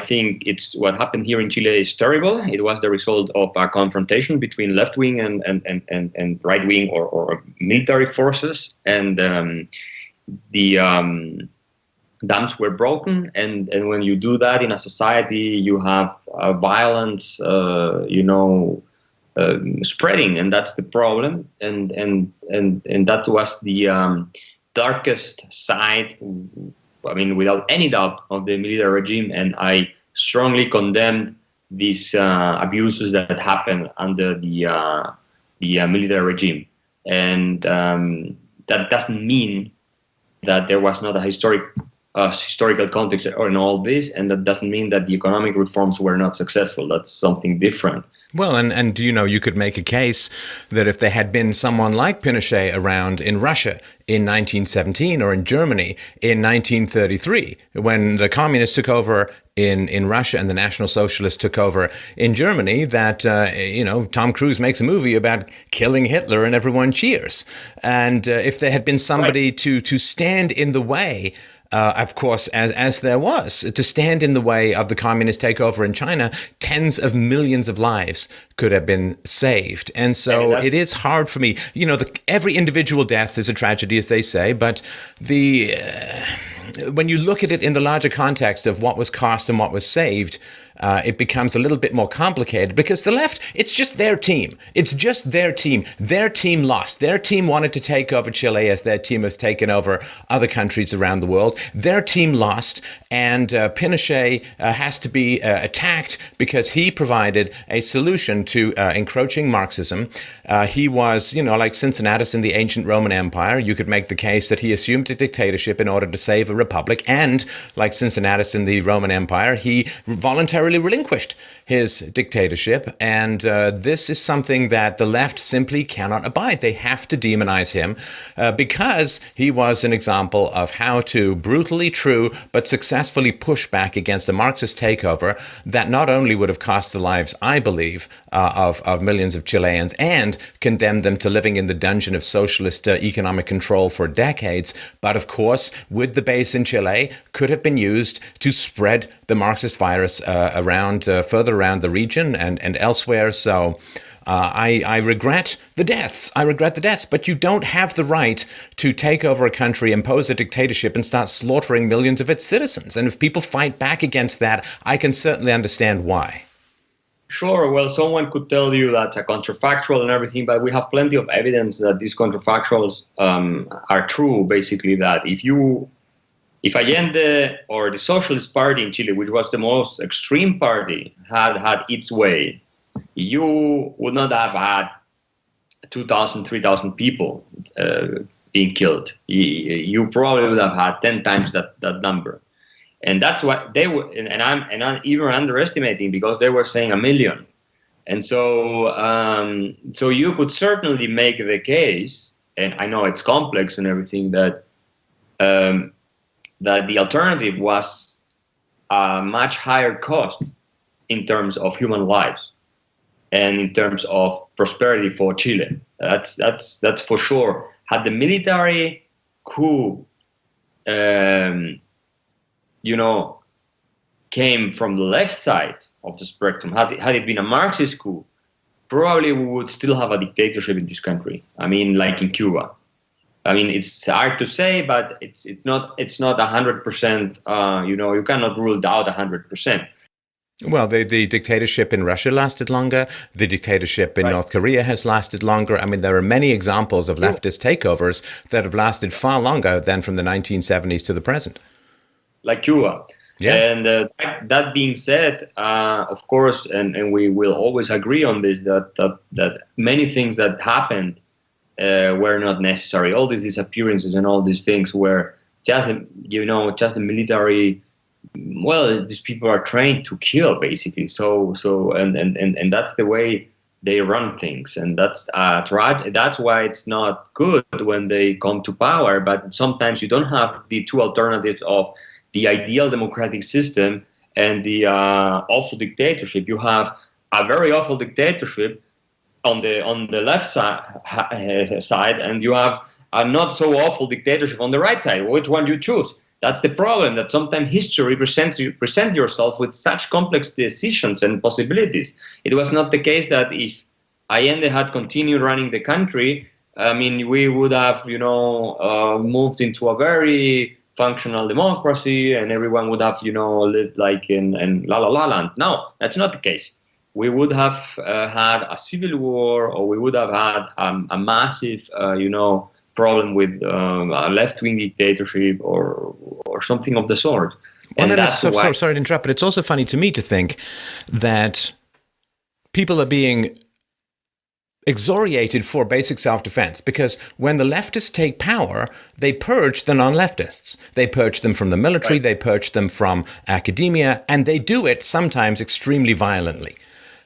S2: think it's what happened here in Chile is terrible. It was the result of a confrontation between left wing and right wing or military forces, and the dams were broken, and when you do that in a society, you have violence, spreading, and that's the problem. And that was the darkest side, I mean, without any doubt, of the military regime. And I strongly condemn these abuses that happened under the military regime. And that doesn't mean that there was not a historical context in all this, and that doesn't mean that the economic reforms were not successful. That's something different.
S1: Well, and you could make a case that if there had been someone like Pinochet around in Russia in 1917 or in Germany in 1933, when the communists took over in Russia and the National Socialists took over in Germany, that, Tom Cruise makes a movie about killing Hitler and everyone cheers. And if there had been somebody to stand in the way, of course, as there was, to stand in the way of the communist takeover in China, tens of millions of lives could have been saved. And so it is hard for me. Every individual death is a tragedy, as they say, but when you look at it in the larger context of what was cost and what was saved, it becomes a little bit more complicated, because the left, it's just their team. It's just their team. Their team lost. Their team wanted to take over Chile as their team has taken over other countries around the world. Their team lost, and Pinochet has to be attacked because he provided a solution to encroaching Marxism. He was, like Cincinnatus in the ancient Roman Empire. You could make the case that he assumed a dictatorship in order to save a republic, and like Cincinnatus in the Roman Empire, he voluntarily relinquished his dictatorship, and this is something that the left simply cannot abide. They have to demonize him because he was an example of how to brutally true but successfully push back against a Marxist takeover that not only would have cost the lives, I believe, of millions of Chileans and condemned them to living in the dungeon of socialist economic control for decades. But of course, with the base in Chile, could have been used to spread the Marxist virus around further around the region and elsewhere. So I regret the deaths. I regret the deaths. But you don't have the right to take over a country, impose a dictatorship, and start slaughtering millions of its citizens. And if people fight back against that, I can certainly understand why.
S2: Sure. Well, someone could tell you that's a counterfactual and everything, but we have plenty of evidence that these counterfactuals are true. Basically, that if Allende or the Socialist Party in Chile, which was the most extreme party, had its way, you would not have had 2,000, 3,000 people being killed. You probably would have had 10 times that number. And that's what they were, and I'm even underestimating, because they were saying 1 million. And so so you could certainly make the case, and I know it's complex and everything, that the alternative was a much higher cost in terms of human lives and in terms of prosperity for Chile. That's for sure. Had the military coup came from the left side of the spectrum, had it been a Marxist coup, probably we would still have a dictatorship in this country. I mean, like in Cuba. I mean, it's hard to say, but it's not 100%. You cannot rule it out 100%.
S1: Well, the dictatorship in Russia lasted longer. The dictatorship in North Korea has lasted longer. I mean, there are many examples of leftist takeovers that have lasted far longer than from the 1970s to the present.
S2: Like Cuba.
S1: Yeah.
S2: And that being said, of course, and we will always agree on this, that many things that happened were not necessary. All these disappearances and all these things were just the military. Well, these people are trained to kill, basically. So and that's the way they run things, and that's why it's not good when they come to power. But sometimes you don't have the two alternatives of the ideal democratic system and the awful dictatorship. You have a very awful dictatorship on the left side, and you have a not so awful dictatorship on the right side. Which one do you choose? That's the problem, that sometimes history present yourself with such complex decisions and possibilities. It was not the case that if Allende had continued running the country, I mean, we would have, moved into a very functional democracy, and everyone would have, lived like in La La La Land. No, that's not the case. We would have had a civil war, or we would have had a massive, problem with a left-wing dictatorship or something of the sort.
S1: And that's sorry to interrupt, but it's also funny to me to think that people are being exoriated for basic self-defense, because when the leftists take power, they purge the non-leftists. They purge them from the military, they purge them from academia, and they do it sometimes extremely violently.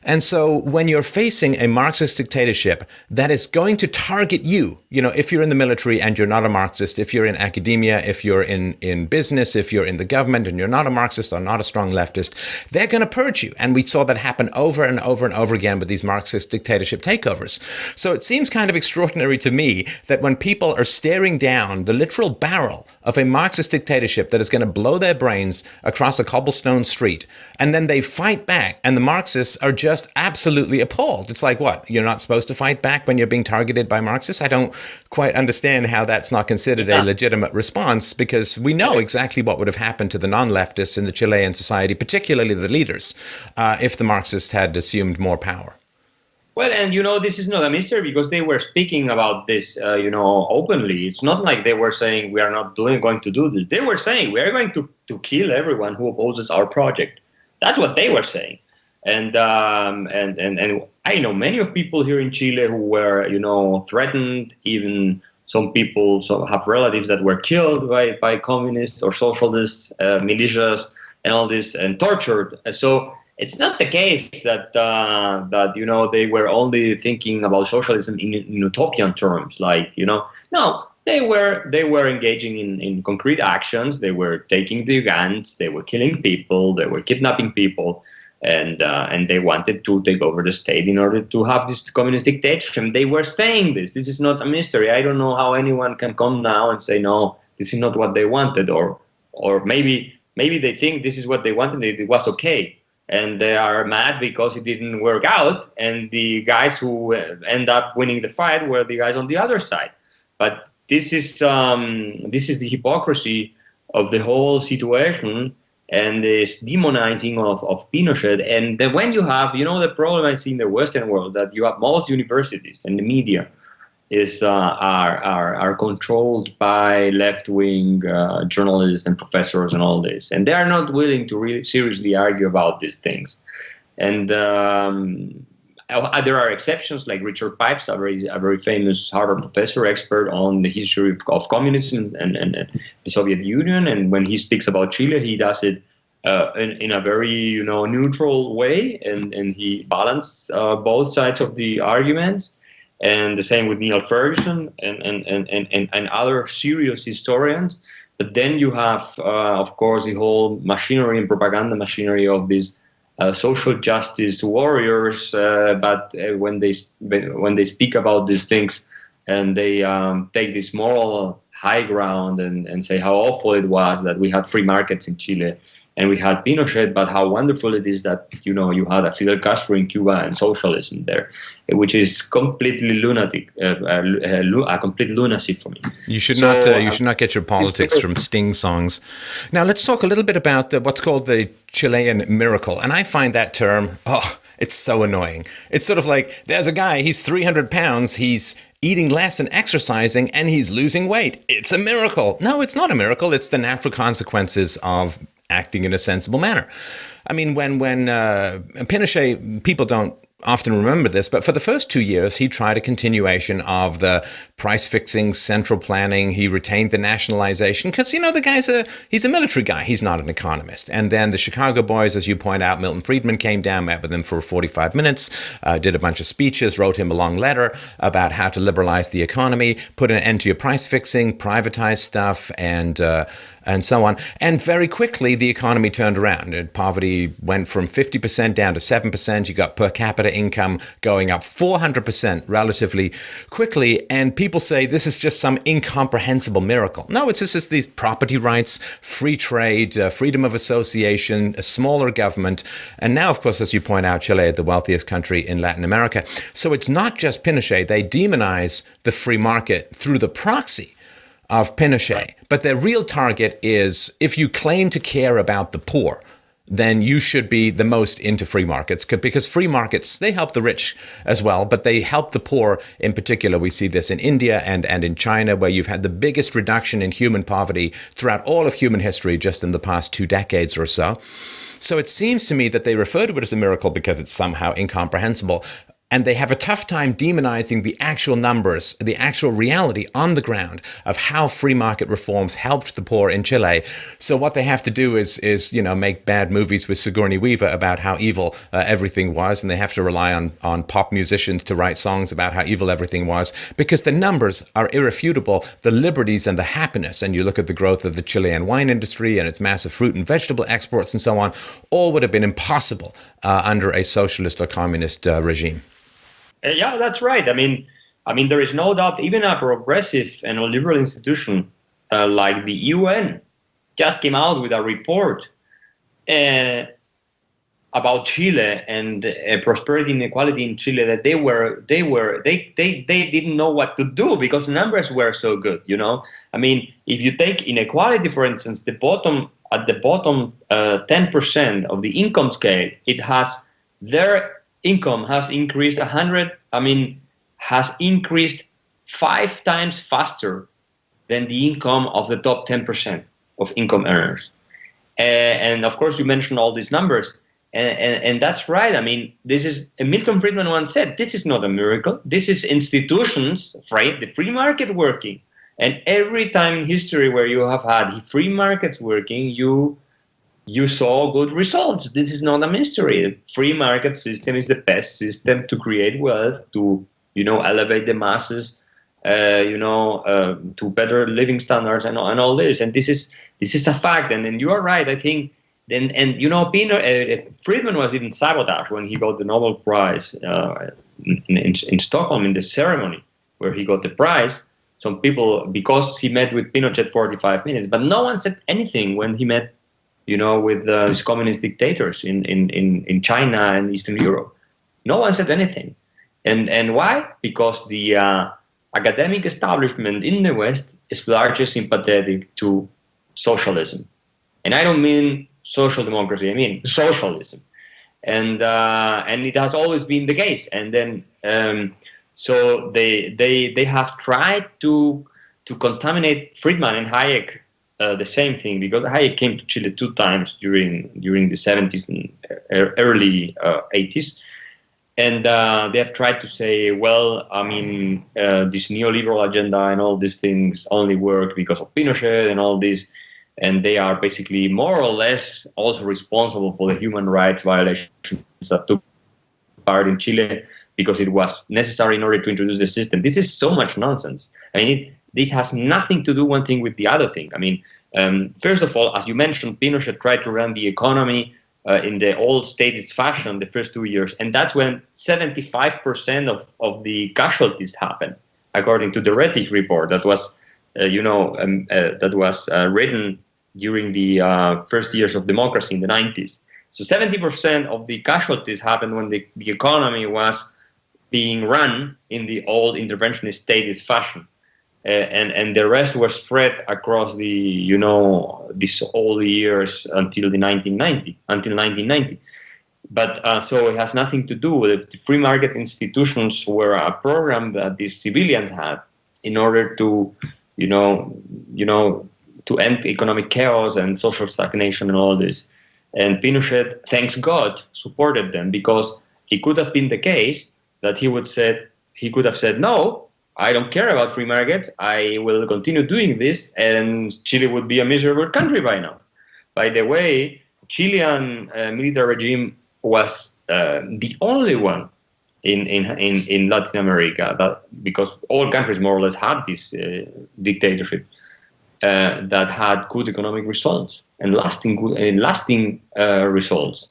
S1: And so when you're facing a Marxist dictatorship that is going to target you, if you're in the military and you're not a Marxist, if you're in academia, if you're in business, if you're in the government and you're not a Marxist or not a strong leftist, they're going to purge you. And we saw that happen over and over and over again with these Marxist dictatorship takeovers. So it seems kind of extraordinary to me that when people are staring down the literal barrel of a Marxist dictatorship that is going to blow their brains across a cobblestone street, and then they fight back, and the Marxists are just absolutely appalled. It's like, what? You're not supposed to fight back when you're being targeted by Marxists? I don't quite understand how that's not considered a legitimate response, because we know exactly what would have happened to the non-leftists in the Chilean society, particularly the leaders, if the Marxists had assumed more power.
S2: Well, and this is not a mystery, because they were speaking about this, openly. It's not like they were saying we are not going to do this. They were saying we are going to kill everyone who opposes our project. That's what they were saying. And I know many of people here in Chile who were, threatened. Even some people have relatives that were killed by communists or socialists, militias, and all this, and tortured. So it's not the case that they were only thinking about socialism in utopian terms. No, they were engaging in concrete actions. They were taking the guns. They were killing people. They were kidnapping people. and they wanted to take over the state in order to have this communist dictatorship. They were saying this. This is not a mystery. I don't know how anyone can come now and say no, this is not what they wanted, or maybe they think this is what they wanted. It was okay, and they are mad because it didn't work out. And the guys who end up winning the fight were the guys on the other side. But this is the hypocrisy of the whole situation, and this demonizing of Pinochet. And then when you have, the problem I see in the Western world, that you have most universities and the media is are controlled by left-wing journalists and professors and all this, and they are not willing to really seriously argue about these things. And there are exceptions, like Richard Pipes, a very famous Harvard professor, expert on the history of communism and the Soviet Union. And when he speaks about Chile, he does it in a very neutral way, and he balanced both sides of the arguments. And the same with Neil Ferguson and other serious historians. But then you have, of course, the whole machinery and propaganda machinery of these social justice warriors. But when they speak about these things, and they take this moral high ground and say how awful it was that we had free markets in Chile and we had Pinochet, but how wonderful it is that you had a Fidel Castro in Cuba and socialism there, which is completely lunatic, a complete lunacy for me.
S1: You should not get your politics from Sting songs. Now let's talk a little bit about what's called the Chilean miracle, and I find that term, it's so annoying. It's sort of like, there's a guy, he's 300 pounds, he's eating less and exercising, and he's losing weight. It's a miracle. No, it's not a miracle. It's the natural consequences of acting in a sensible manner. I mean, when Pinochet, people don't often remember this, but for the first 2 years, he tried a continuation of the price fixing, central planning. He retained the nationalization because, the guy's he's a military guy. He's not an economist. And then the Chicago boys, as you point out, Milton Friedman came down, met with him for 45 minutes, did a bunch of speeches, wrote him a long letter about how to liberalize the economy, put an end to your price fixing, privatize stuff, and so on. And very quickly, the economy turned around. And poverty went from 50% down to 7%. You got per capita income going up 400% relatively quickly. And people say this is just some incomprehensible miracle. No, it's just these property rights, free trade, freedom of association, a smaller government. And now, of course, as you point out, Chile is the wealthiest country in Latin America. So it's not just Pinochet. They demonize the free market through the proxy of Pinochet. Right. But their real target is, if you claim to care about the poor, then you should be the most into free markets, because free markets, they help the rich as well, but they help the poor in particular. We see this in India and in China, where you've had the biggest reduction in human poverty throughout all of human history just in the past 2 decades or so. So it seems to me that they refer to it as a miracle because it's somehow incomprehensible. And they have a tough time demonizing the actual numbers, the actual reality on the ground of how free market reforms helped the poor in Chile. So what they have to do is make bad movies with Sigourney Weaver about how evil everything was, and they have to rely on pop musicians to write songs about how evil everything was, because the numbers are irrefutable, the liberties and the happiness. And you look at the growth of the Chilean wine industry and its massive fruit and vegetable exports and so on, all would have been impossible under a socialist or communist regime.
S2: Yeah, that's right. I mean, there is no doubt. Even a progressive and a liberal institution like the UN just came out with a report about Chile and prosperity and equality in Chile, that they didn't know what to do because the numbers were so good. I mean, if you take inequality, for instance, at the bottom 10% of the income scale, it has their income has increased has increased 5 times faster than the income of the top 10% of income earners. And of course, you mentioned all these numbers, and that's right. I mean, this is Milton Friedman once said, this is not a miracle. This is institutions, right? The free market working. And every time in history where you have had free markets working, you saw good results. This is not a mystery. The free market system is the best system to create wealth, to elevate the masses, to better living standards and all this. And this is a fact. And you are right. I think And Friedman was even sabotaged when he got the Nobel Prize in Stockholm in the ceremony where he got the prize. Some people, because he met with Pinochet 45 minutes, but no one said anything when he met, with these communist dictators in China and Eastern Europe. No one said anything. And why? Because the academic establishment in the West is largely sympathetic to socialism. And I don't mean social democracy, I mean socialism. And it has always been the case. And then so they have tried to contaminate Friedman and Hayek the same thing, because Hayek came to Chile 2 times during the 70s and early 80s. And they have tried to say, well, I mean, this neoliberal agenda and all these things only work because of Pinochet and all this. And they are basically more or less also responsible for the human rights violations that took part in Chile because it was necessary in order to introduce the system. This is so much nonsense. I mean, this has nothing to do one thing with the other thing. I mean, first of all, as you mentioned, Pinochet tried to run the economy in the old statist fashion the first 2 years. And that's when 75% of the casualties happened, according to the Rettig report that was, written during the first years of democracy in the 90s. So 70% of the casualties happened when the economy was being run in the old interventionist statist fashion. And the rest were spread across the, these all years until 1990. But so it has nothing to do with it. The free market institutions were a program that the civilians had in order to, to end economic chaos and social stagnation and all this. And Pinochet, thanks God, supported them, because it could have been the case that he could have said, no, I don't care about free markets. I will continue doing this, and Chile would be a miserable country by now. By the way, Chilean military regime was the only one in Latin America because all countries more or less had this dictatorship that had good economic results and lasting results.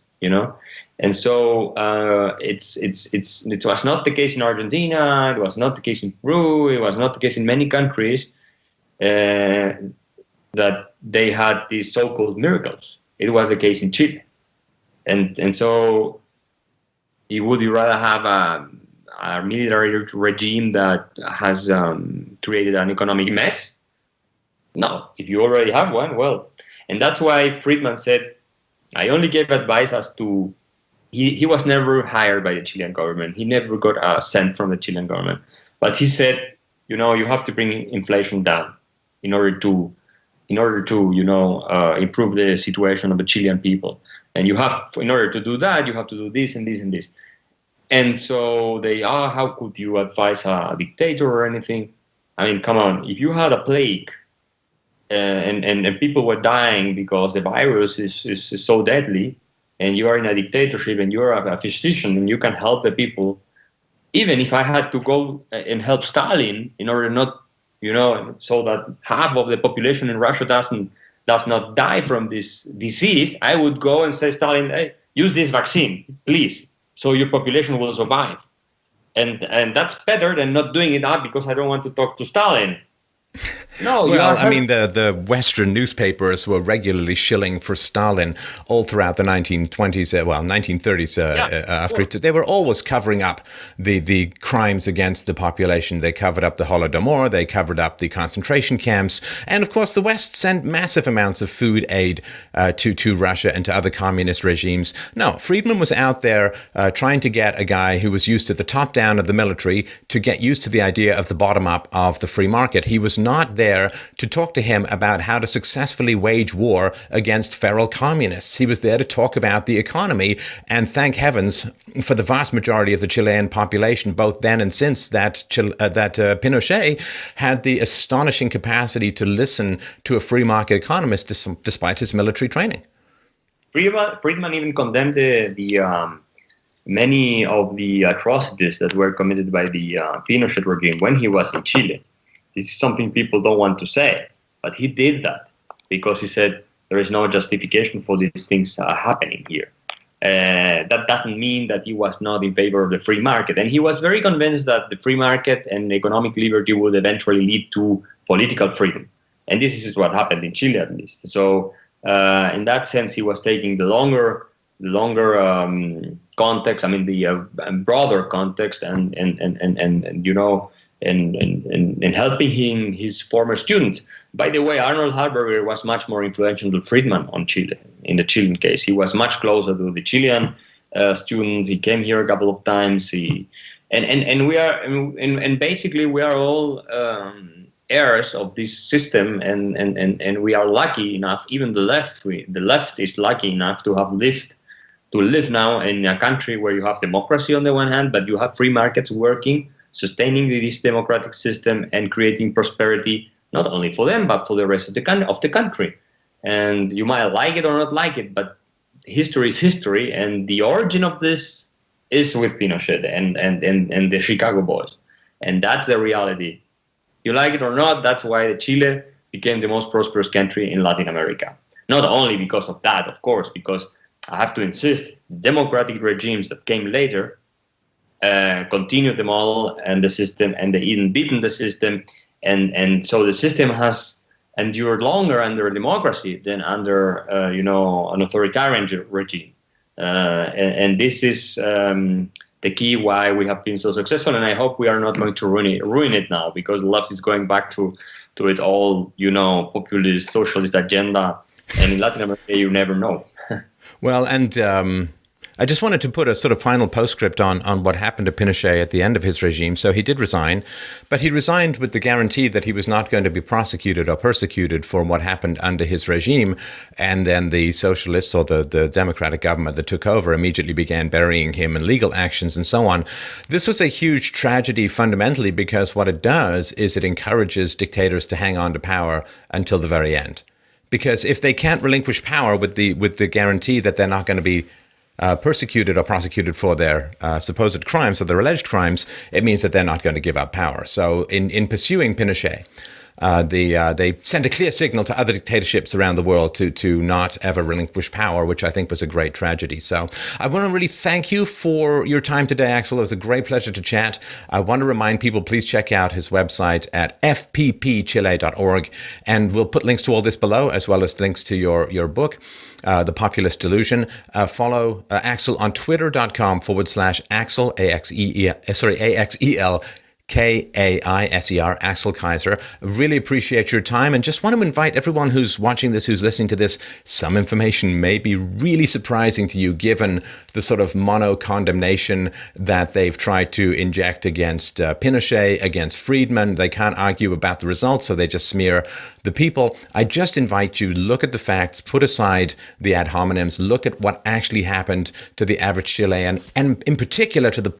S2: And so it was not the case in Argentina, it was not the case in Peru, it was not the case in many countries that they had these so-called miracles. It was the case in Chile. And so would you rather have a military regime that has created an economic mess? No, if you already have one, well. And that's why Friedman said, I only gave advice as to, he was never hired by the Chilean government. He never got a cent from the Chilean government. But he said, you have to bring inflation down in order to improve the situation of the Chilean people. And in order to do that, you have to do this and this and this. And so how could you advise a dictator or anything? I mean, come on, if you had a plague and people were dying because the virus is so deadly, and you are in a dictatorship and you're a physician and you can help the people, even if I had to go and help Stalin in order not, so that half of the population in Russia does not die from this disease, I would go and say, Stalin, hey, use this vaccine, please, so your population will survive. And that's better than not doing it because I don't want to talk to Stalin. No,
S1: well, I mean, the Western newspapers were regularly shilling for Stalin all throughout the 1920s, 1930s. They were always covering up the crimes against the population. They covered up the Holodomor, they covered up the concentration camps, and of course, the West sent massive amounts of food aid to Russia and to other communist regimes. No, Friedman was out there trying to get a guy who was used to the top down of the military to get used to the idea of the bottom up of the free market. He was not there to talk to him about how to successfully wage war against feral communists. He was there to talk about the economy, and thank heavens for the vast majority of the Chilean population, both then and since, that Pinochet had the astonishing capacity to listen to a free market economist despite his military training.
S2: Friedman even condemned the many of the atrocities that were committed by the Pinochet regime when he was in Chile. This is something people don't want to say, but he did that because he said, There is no justification for these things happening here. That doesn't mean that he was not in favor of the free market. And he was very convinced that the free market and economic liberty would eventually lead to political freedom. And this is what happened in Chile, at least. So in that sense, he was taking the longer context. I mean, the broader context, and helping his former students. By the way, Arnold Harberger was much more influential than Friedman on Chile. In the Chilean case, he was much closer to the Chilean students. He came here a couple of times. Basically we are all heirs of this system, and we are lucky enough. Even the left is lucky enough to live now in a country where you have democracy on the one hand, but you have free markets working, sustaining this democratic system and creating prosperity, not only for them, but for the rest of the country. And you might like it or not like it, but history is history. And the origin of this is with Pinochet and the Chicago Boys. And that's the reality. You like it or not, that's why Chile became the most prosperous country in Latin America. Not only because of that, of course, because I have to insist, democratic regimes that came later continued the model and the system, and they even beaten the system. And so the system has endured longer under democracy than under, an authoritarian regime. And this is the key why we have been so successful. And I hope we are not going to ruin it now, because the left is going back to its all, populist, socialist agenda. And in Latin America, you never know.
S1: Well, and I just wanted to put a sort of final postscript on what happened to Pinochet at the end of his regime. So he did resign, but he resigned with the guarantee that he was not going to be prosecuted or persecuted for what happened under his regime. And then the socialists, or the democratic government that took over, immediately began burying him in legal actions and so on. This was a huge tragedy fundamentally, because what it does is it encourages dictators to hang on to power until the very end. Because if they can't relinquish power with the guarantee that they're not going to be persecuted or prosecuted for their supposed crimes or their alleged crimes, it means that they're not going to give up power. So in pursuing Pinochet, they sent a clear signal to other dictatorships around the world to not ever relinquish power, which I think was a great tragedy. So I want to really thank you for your time today, Axel. It was a great pleasure to chat. I want to remind people, please check out his website at fppchile.org, and we'll put links to all this below, as well as links to your book, The Populist Delusion. Follow Axel on twitter.com/Axel, AXEL Kaiser, Axel Kaiser. Really appreciate your time, and just want to invite everyone who's watching this, who's listening to this, some information may be really surprising to you, given the sort of mono-condemnation that they've tried to inject against Pinochet, against Friedman. They can't argue about the results, so they just smear the people. I just invite you, look at the facts, put aside the ad hominems, look at what actually happened to the average Chilean, and in particular to the